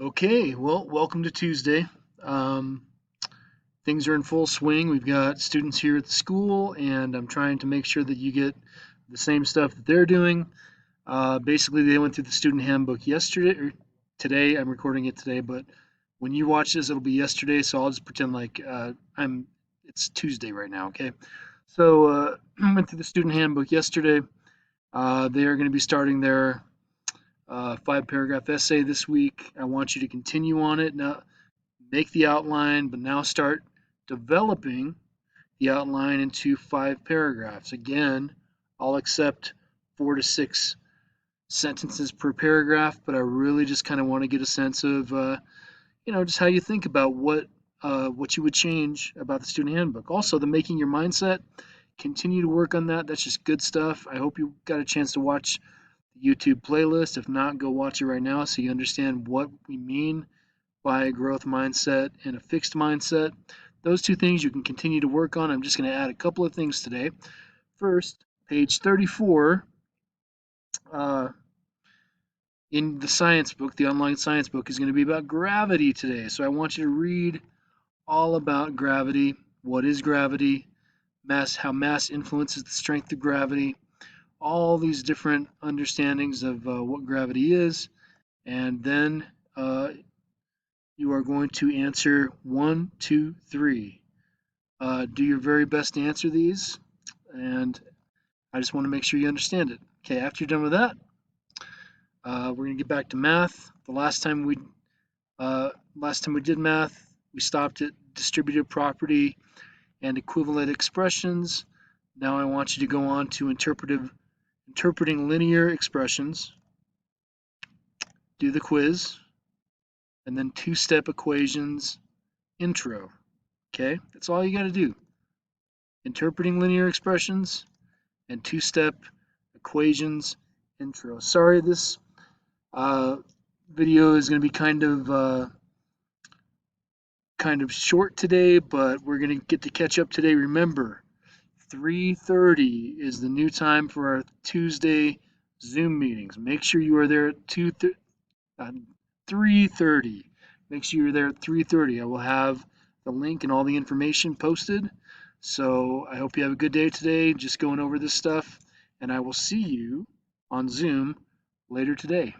Okay, well, welcome to Tuesday. Um, things are in full swing. We've got students here at the school, and I'm trying to make sure that you get the same stuff that they're doing. Basically, they went through the student handbook yesterday or today. I'm recording it today, but when you watch this, it'll be yesterday. So I'll just pretend like it's Tuesday right now. Okay. So went through the student handbook yesterday. They are going to be starting their 5 paragraph essay this week. I want you to continue on it. Now, make the outline, but now start developing the outline into 5 paragraphs. Again, I'll accept 4 to 6 sentences per paragraph, but I really just kind of want to get a sense of, just how you think about what you would change about the student handbook. Also, the making your mindset. Continue to work on that. That's just good stuff. I hope you got a chance to watch the YouTube playlist. If not, go watch it right now so you understand what we mean by a growth mindset and a fixed mindset. Those two things you can continue to work on. I'm just going to add a couple of things today. First, page 34 uh, in the science book, the online science book, is going to be about gravity today. So I want you to read all about gravity. What is gravity? How mass influences the strength of gravity. All these different understandings of what gravity is. And then you are going to answer 1, 2, 3. Do your very best to answer these, and I just want to make sure you understand it. Okay, after you're done with that, we're going to get back to math. The last time we did math, we stopped at distributive property and equivalent expressions. Now I want you to go on to interpreting linear expressions, do the quiz, and then two-step equations intro. Okay, that's all you got to do. Interpreting linear expressions and two-step equations intro. Sorry, this uh, video is going to be kind of short today, but we're going to get to catch up today. Remember, 3:30 is the new time for our Tuesday Zoom meetings. Make sure you are there at 3:30. Make sure you're there at 3:30. I will have the link and all the information posted. So I hope you have a good day today, just going over this stuff, and I will see you on Zoom later today.